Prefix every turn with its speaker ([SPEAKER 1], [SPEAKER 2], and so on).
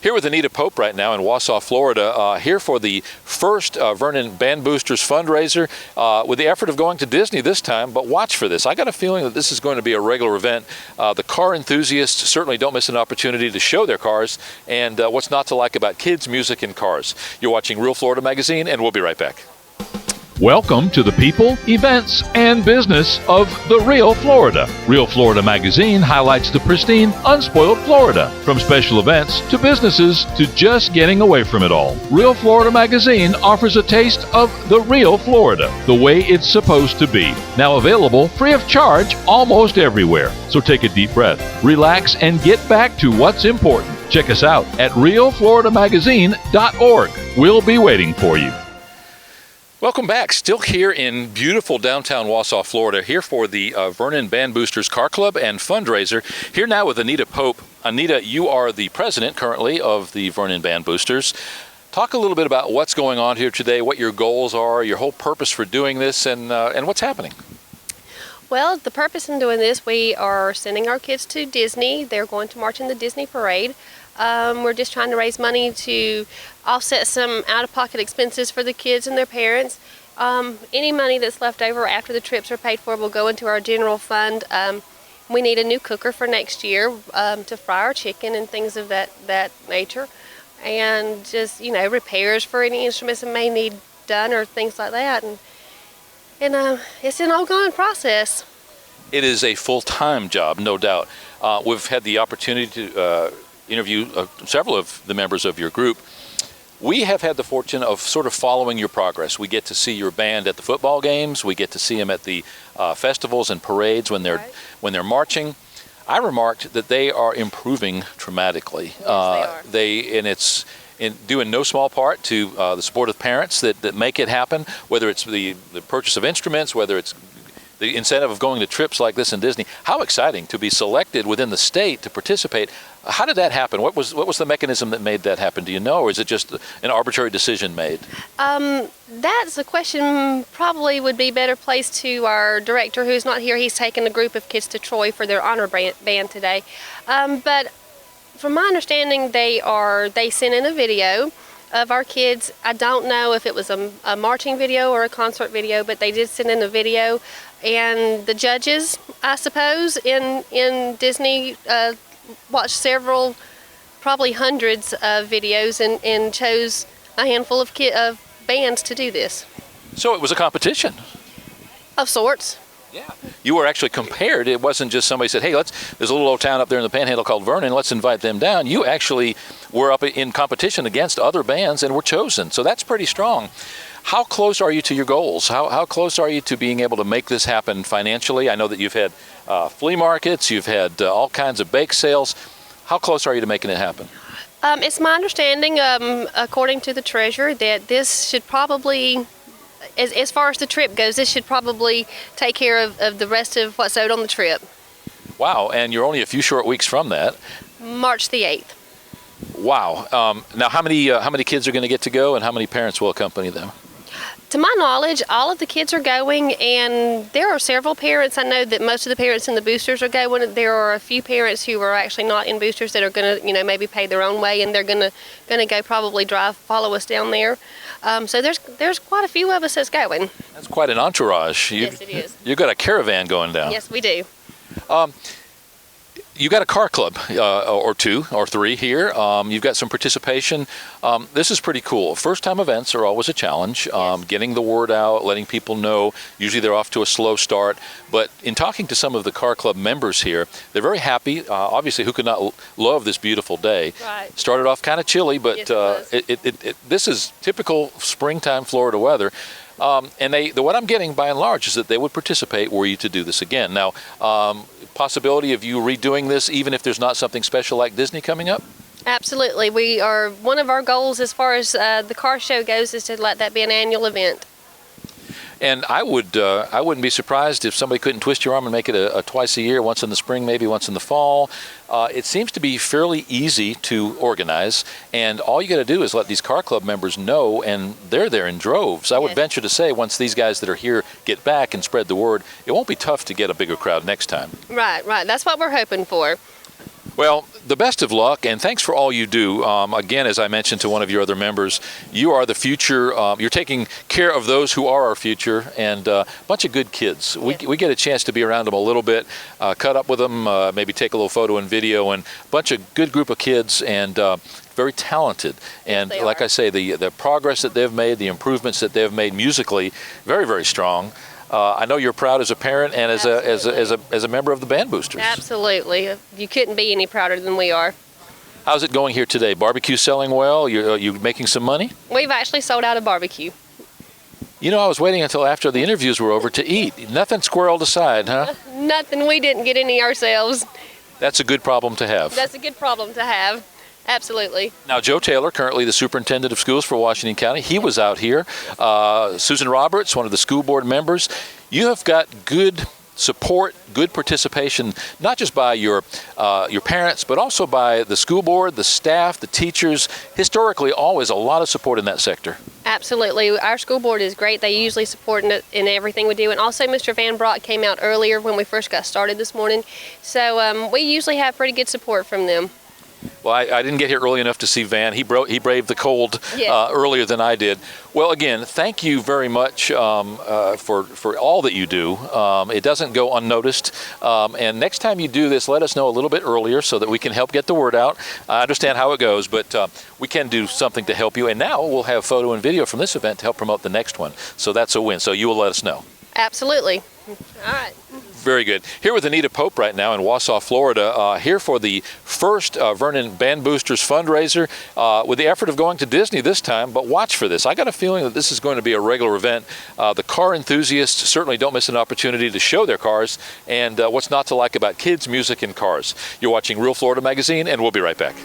[SPEAKER 1] Here with Anita Pope right now in Wausau, Florida, here for the first Vernon Band Boosters fundraiser with the effort of going to Disney this time, but watch for this. I got a feeling that this is going to be a regular event. The car enthusiasts certainly don't miss an opportunity to show their cars and what's not to like about kids, music, and cars. You're watching Real Florida Magazine, and we'll be right back.
[SPEAKER 2] Welcome to the people, events, and business of the Real Florida. Real Florida Magazine highlights the pristine, unspoiled Florida, from special events to businesses to just getting away from it all. Real Florida Magazine offers a taste of the real Florida, the way it's supposed to be. Now available free of charge almost everywhere. So take a deep breath, relax, and get back to what's important. Check us out at realfloridamagazine.org. We'll be waiting for you.
[SPEAKER 1] Welcome back. Still here in beautiful downtown Wausau, Florida, here for the Vernon Band Boosters Car Club and fundraiser. Here now with Anita Pope. Anita, you are the president currently of the Vernon Band Boosters. Talk a little bit about what's going on here today, what your goals are, your whole purpose for doing this, and what's happening.
[SPEAKER 3] Well, the purpose in doing this, we are sending our kids to Disney. They're going to march in the Disney parade. We're just trying to raise money to offset some out-of-pocket expenses for the kids and their parents. Any money that's left over after the trips are paid for will go into our general fund. We need a new cooker for next year to fry our chicken and things of that nature. And just, repairs for any instruments that may need done or things like that. And it's an ongoing process.
[SPEAKER 1] It is a full-time job, no doubt. We've had the opportunity to interview several of the members of your group. We have had the fortune of sort of following your progress. We get to see your band at the football games. We get to see them at the festivals and parades when they're marching. I remarked that they are improving dramatically.
[SPEAKER 3] Yes, they are.
[SPEAKER 1] It's due in no small part to the support of parents that make it happen, whether it's the purchase of instruments, whether it's the incentive of going to trips like this in Disney. How exciting to be selected within the state to participate. How did that happen? What was the mechanism that made that happen? Do you know, or is it just an arbitrary decision made?
[SPEAKER 3] That's a question probably would be better placed to our director, who's not here. He's taken a group of kids to Troy for their honor band today. But from my understanding, they sent in a video of our kids. I don't know if it was a marching video or a concert video, but they did send in a video. And the judges, I suppose, in Disney watched several, probably hundreds of videos and chose a handful of bands to do this.
[SPEAKER 1] So it was a competition?
[SPEAKER 3] Of sorts.
[SPEAKER 1] Yeah. You were actually compared. It wasn't just somebody said, hey, there's a little old town up there in the Panhandle called Vernon, let's invite them down. You actually were up in competition against other bands and were chosen. So that's pretty strong. How close are you to your goals? How close are you to being able to make this happen financially? I know that you've had flea markets, you've had all kinds of bake sales. How close are you to making it happen?
[SPEAKER 3] It's my understanding, according to the treasurer, that this should probably, as far as the trip goes, this should probably take care of the rest of what's owed on the trip.
[SPEAKER 1] Wow, and you're only a few short weeks from that.
[SPEAKER 3] March the 8th.
[SPEAKER 1] Wow. Now, how many kids are going to get to go, and how many parents will accompany them?
[SPEAKER 3] To my knowledge, all of the kids are going, and there are several parents. I know that most of the parents in the boosters are going. There are a few parents who are actually not in boosters that are going to, maybe pay their own way, and they're going to go probably follow us down there. So there's quite a few of us that's going.
[SPEAKER 1] That's quite an entourage.
[SPEAKER 3] Yes, it is.
[SPEAKER 1] You've got a caravan going down.
[SPEAKER 3] Yes, we do.
[SPEAKER 1] You got a car club or two or three here. You've got some participation. This is pretty cool. First-time events are always a challenge.
[SPEAKER 3] Yes.
[SPEAKER 1] Getting the word out, letting people know. Usually they're off to a slow start. But in talking to some of the car club members here, they're very happy. Obviously, who could not love this beautiful day?
[SPEAKER 3] Right.
[SPEAKER 1] Started off kind of chilly, but
[SPEAKER 3] yes,
[SPEAKER 1] this is typical springtime Florida weather. And what I'm getting by and large is that they would participate were you to do this again. Now, possibility of you redoing this even if there's not something special like Disney coming up?
[SPEAKER 3] Absolutely. One of our goals as far as the car show goes is to let that be an annual event.
[SPEAKER 1] And I wouldn't be surprised if somebody couldn't twist your arm and make it a twice a year, once in the spring, maybe once in the fall. It seems to be fairly easy to organize, and all you got to do is let these car club members know, and they're there in droves. I would venture to say once these guys that are here get back and spread the word, it won't be tough to get a bigger crowd next time.
[SPEAKER 3] Right. That's what we're hoping for.
[SPEAKER 1] Well, the best of luck, and thanks for all you do. Again, as I mentioned to one of your other members, you are the future. You're taking care of those who are our future, and a bunch of good kids. We get a chance to be around them a little bit, cut up with them, maybe take a little photo and video, and a bunch of good group of kids, and very talented. And
[SPEAKER 3] Yes,
[SPEAKER 1] like I say, the progress that they've made, the improvements that they've made musically, very, very strong. I know you're proud as a parent and as a member of the Band Boosters.
[SPEAKER 3] Absolutely. You couldn't be any prouder than we are.
[SPEAKER 1] How's it going here today? Barbecue selling well? You making some money?
[SPEAKER 3] We've actually sold out of barbecue.
[SPEAKER 1] You know, I was waiting until after the interviews were over to eat. Nothing squirreled aside, huh?
[SPEAKER 3] Nothing. We didn't get any ourselves.
[SPEAKER 1] That's a good problem to have.
[SPEAKER 3] That's a good problem to have. Absolutely.
[SPEAKER 1] Now, Joe Taylor, currently the superintendent of schools for Washington County, he was out here. Susan Roberts, one of the school board members. You have got good support, good participation, not just by your parents, but also by the school board, the staff, the teachers. Historically, always a lot of support in that sector.
[SPEAKER 3] Absolutely. Our school board is great. They usually support in everything we do. And also Mr. Van Brock came out earlier when we first got started this morning. So we usually have pretty good support from them.
[SPEAKER 1] Well, I didn't get here early enough to see Van. He braved the cold earlier than I did. Well, again, thank you very much for all that you do. It doesn't go unnoticed. And next time you do this, let us know a little bit earlier so that we can help get the word out. I understand how it goes, but we can do something to help you. And now we'll have photo and video from this event to help promote the next one. So that's a win. So you will let us know.
[SPEAKER 3] Absolutely. All right.
[SPEAKER 1] Very good. Here with Anita Pope right now in Wausau, Florida, here for the first Vernon Band Boosters fundraiser with the effort of going to Disney this time, but watch for this. I got a feeling that this is going to be a regular event. The car enthusiasts certainly don't miss an opportunity to show their cars and what's not to like about kids, music, and cars. You're watching Real Florida Magazine, and we'll be right back.